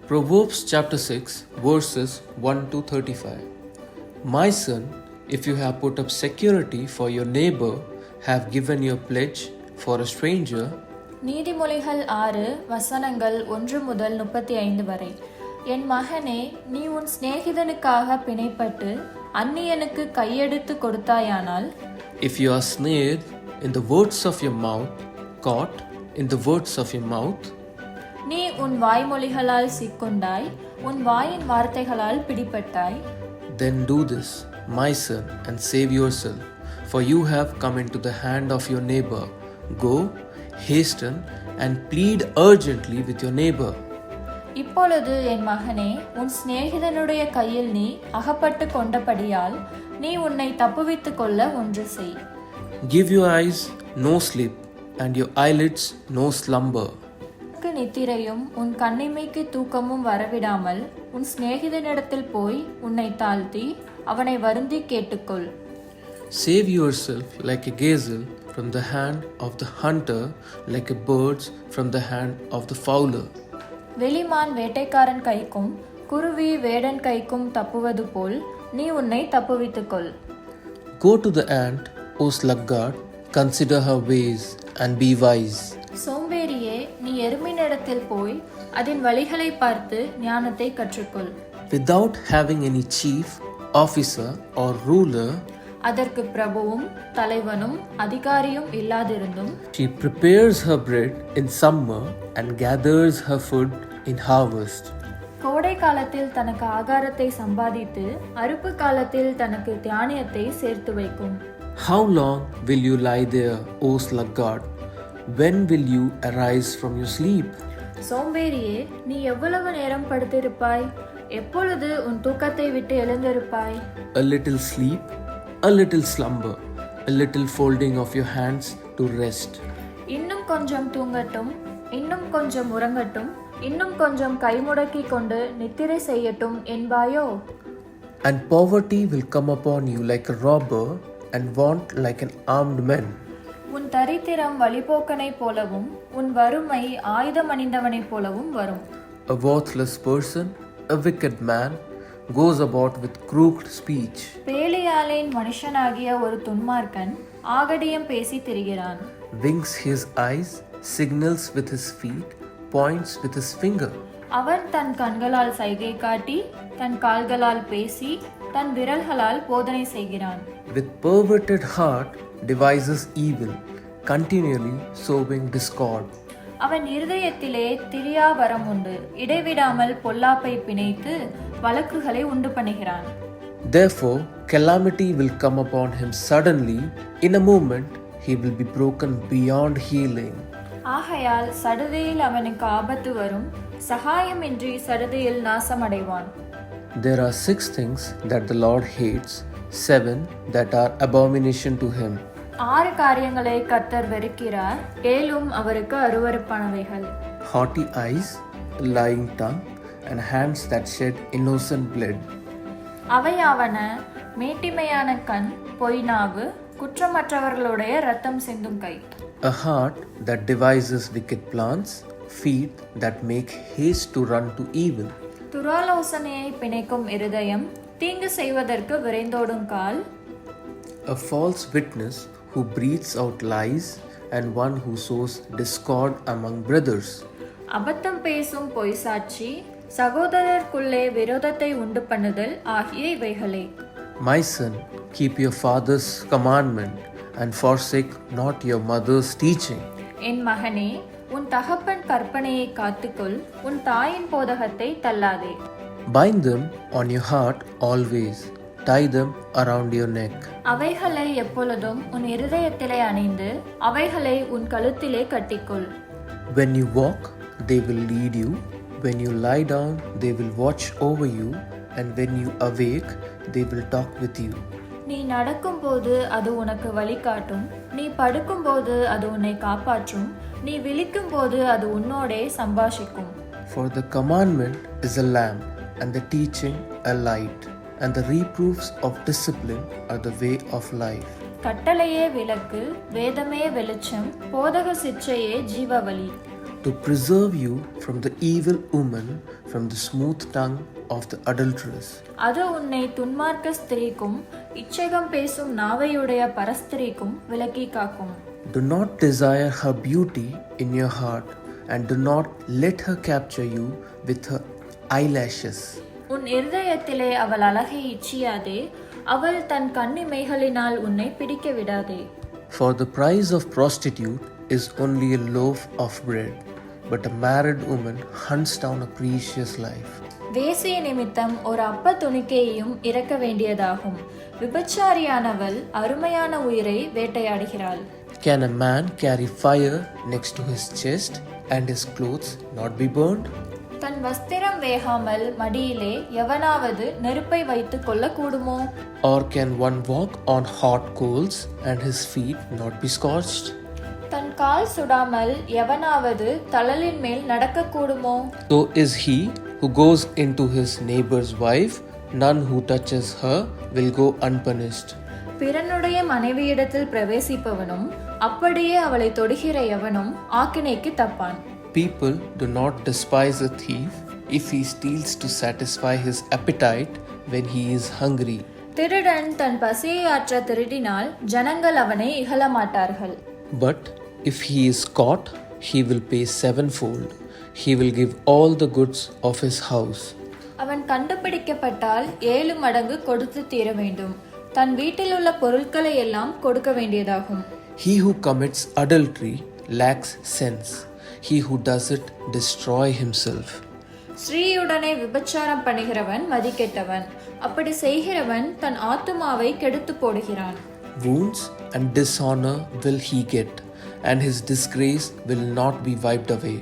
Proverbs chapter 6 verses 1 to 35. My son, if you have put up security for your neighbor, have given your pledge for a stranger. நீதிமொழிகள் 6 வசனங்கள் 1 முதல் 35 வரை. என் மகனே, நீ உன் சிநேகிதனுக்காக பிணைப்பட்டு அந்நியனுக்கு கையெடுத்து கொடுத்தாயானால், if you are snared in the words of your mouth, caught in the words of your mouth, நீ உன் வாய்மொழிகளால் சிக்குண்டாய், உன் வாயின் வார்த்தைகளால் பிடிபட்டாய், then do this, my son, and save yourself, for you have come into the hand of your neighbor. Go, hasten, and plead urgently with your neighbor. இப்பொழுது என் மகனே, உன் சிநேகிதனுடைய கையில் நீ அகப்பட்டு கொண்டபடியால் நீ உன்னை தப்புவித்துக் கொள்ள ஒன்று செய். Give your eyes no sleep, and your eyelids no slumber. நித்திரையும் உன் கண்ணிமைக்கு தூக்கமும் வரவிடாமல் உன் சிநேகிதனிடத்தில் போய் உன்னை தாழ்த்தி அவனை வருந்தி கேட்டுக்கொள். Save yourself like a gazelle from the hand of the hunter, like a bird from the hand of the fowler. வெளிமான் வேட்டைக்காரன் கைக்கும் குருவி வேடன் கைக்கும் தப்புவது போல் நீ உன்னை தப்புவித்துக்கொள். Go to the ant, O sluggard, consider her ways and be wise. சோம்பேறியே, நீ எறும்பினிடத்தில் போய் அதன் வழிகளை பார்த்து ஞானத்தை கற்றுக்கொள். Without having any chief, officer or ruler, அதற்கு பிரபுவும் தலைவனும் அதிகாரியும் இல்லாதிருந்தும், she prepares her bread in summer and gathers her food in harvest. கோடை காலத்தில் தனக்கு ஆகாரத்தை சம்பாதித்து அறுப்பு காலத்தில் தனக்கு தானியத்தை சேர்த்து வைக்கும். How long will you lie there, O sluggard? When will you arise from your sleep? சோம்பேறியே, நீ எவ்வளவு நேரம் படுத்திருப்பாய்? எப்பொழுது உன் தூக்கத்தை விட்டு எழுந்திருப்பாய்? A little sleep, a little slumber, a little folding of your hands to rest. இன்னும் கொஞ்சம் தூங்கட்டும், இன்னும் கொஞ்சம் உறங்கட்டும், இன்னும் கொஞ்சம் கைமுடக்கி கொண்டு நித்திரை செய்யட்டும் என்பாயோ? And poverty will come upon you like a robber, and want like an armed man. உன் தரித்திரம் வழிபோக்கனை போலவும் உன் வறுமை ஆயுதம் அணிந்தவனைப் போலவும் வரும். A worthless person, a wicked man, goes about with crooked speech. பேலியாளின் மனுஷனாகிய ஒரு துன்மார்க்கன் ஆகடியம் பேசி திரிகிறான். Winks his eyes, signals with his feet, points with his finger. அவன் தன் கண்களால் சைகை காட்டி தன் கால்களால் பேசி தன் விரல்களால் போதனை செய்கிறான். With perverted heart devises evil, continually sowing discord. அவன் இருதயத்திலே திரியாவரம் உண்டு, இடைவிடாமல் பொல்லாப்பை பிணைத்து வழக்குகளை உண்டு பண்ணுகிறான். Therefore calamity will come upon him suddenly, in a moment he will be broken beyond healing. ஆகையால் சடுதியில் அவனுக்கு ஆபத்து வரும், சகாயமின்றி சடுதியில் நாசமடைவான். There are 6 things that the Lord hates, 7 that are abomination to him. 6 காரியங்களை கர்த்தர் வெறுக்கிறார், 7 அவருக்கு அருவருப்பானவைகள். Haughty eyes, lying tongue, and hands that shed innocent blood. அவையாவன மேட்டிமையான கண், பொய்நாவு, குற்றமற்றவர்களுடைய இரத்தம் சிந்தும் கை. A heart that devises wicked plans, feet that make haste to run to evil. துராலோசனையை பிணைக்கும் இருதயம், தீங்கு செய்வதற்கு விரைந்தோடும் கால். A false witness who breathes out lies, and one who sows discord among brothers. அபத்தம் பேசும் பொய் சாட்சி, சகோதரருக்குள்ளே விரோதத்தை உண்டு பண்ணுதல் ஆகிய இவைகளே. My son, keep your father's commandment, and forsake not your mother's teaching. என் மகனே, உன் தகப்பன் கற்பனையை காத்துக்கொள், உன் தாயின் போதகத்தை தள்ளாதே. Bind them on your heart always, tie them around your neck. அவைகளை எப்பொழுதும் உன் இருதயத்திலே அணிந்து அவைகளை உன் கழுத்திலே கட்டிக்கொள். When you walk, they will lead you. When you lie down, they will watch over you. And when you awake, they will talk with you. நீ நடக்கும்போது அது உனக்கு வழிகாட்டும், நீ படுக்கும்போது அது உன்னை காப்பாற்றும், நீ விழிக்கும்போது அது உன்னோடே சம்பாஷிக்கும். For the commandment is a lamp, and the teaching a light, and the reproofs of discipline are the way of life. கட்டளையே விளக்கு, வேதமே வெளிச்சம், போதக சிற்சையே ஜீவவழி. to preserve you from the evil woman, from the smooth tongue of the adulteress. அது உன்னை துன்மார்க்க ஸ்திரீக்கும் இச்சகம் பேசும் நாவையுடைய பரஸ்திரீக்கும் விலக்கி காக்கும். Do not desire her beauty in your heart, and do not let her capture you with her eyelashes. உன் இருதயத்திலே அவள் அழகை இச்சியாதே, அவள் தன் கண்ணிமைகளினால் உன்னை பிடிக்க விடாதே. For the price of prostitute is only a loaf of bread, but a married woman hunts down a precious life. வேசிய நிமித்தம் ஒரு அப்ப துணிக்கையையும் இறக்க வேண்டியதாகும். விபச்சாரியானவள் அருமையான உயிரை வேட்டையாடுகிறாள். Can a man carry fire next to his chest and his clothes not be burned? தன் வஸ்திரம் வேகாமல் மடியிலே எவனாவது நெருப்பை வைத்து கொள்ளக்கூடுமோ? Or can one walk on hot coals and his feet not be scorched? தன் கால் சுடாமல் எவனாவது தழலின் மேல் நடக்கக்கூடுமோ? So is he who goes into his neighbor's wife, none who touches her will go unpunished. பிறனுடைய மனைவியிடத்தில் பிரவேசிப்பவனும் அப்படியே அவளை தொடுகிற எவனும் ஆக்கினைக்கு தப்பான். People do not despise a thief if he steals to satisfy his appetite when he is hungry. திருடன் தன் பசியை ஆற்ற திருடினால் ஜனங்கள் அவனை இகழமாட்டார்கள். But if he is caught, he will pay sevenfold. He will give all the goods of his house. அவன் கண்டுபிடிக்கப்பட்டால் 7 மடங்கு கொடுத்து தீர வேண்டும். தன் வீட்டில் உள்ள பொருட்களை எல்லாம் கொடுக்க வேண்டியதாகும். He who commits adultery lacks sense. He who does it destroy himself. ஸ்ரீயுடனே விபச்சாரம் பண்ணுகிறவன் மதிக்கெட்டவன். அப்படி செய்கிறவன் தன் ஆத்துமாவை கெடுத்து போடுகிறான். Wounds and dishonor will he get, and his disgrace will not be wiped away.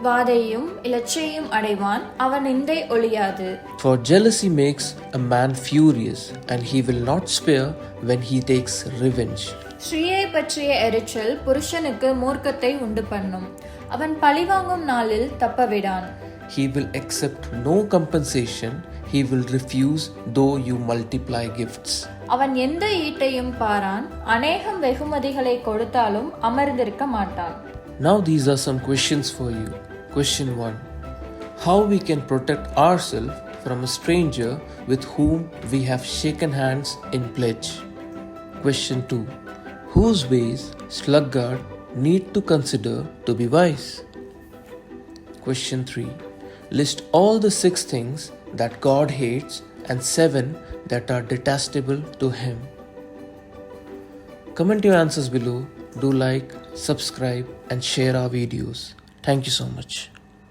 வாதையும் இலச்சையும் அடைவான், அவன் நிந்தை ஒழியாது. For jealousy makes a man furious, and he will not spare when he takes revenge. ஸ்ரீயை பற்றிய எரிச்சல் புருஷனுக்கு மூர்க்கத்தை உண்டு பண்ணும், அவன் பழிவாங்கும் நாளில் தப்பவிடான். He will accept no compensation, he will refuse though you multiply gifts. அவன் எந்த ஈட்டையும் பாரான், அநேகம் வெகுமதிகளை கொடுத்தாலும் அமர்ந்திருக்க மாட்டான். Now these are some questions for you. Question 1. How we can protect ourselves from a stranger with whom we have shaken hands in pledge? Question 2. Whose ways sluggard need to consider to be wise? Question 3. List all the 6 things that God hates and 7 that are detestable to Him. Comment your answers below. Do like, subscribe, and share our videos. Thank you so much.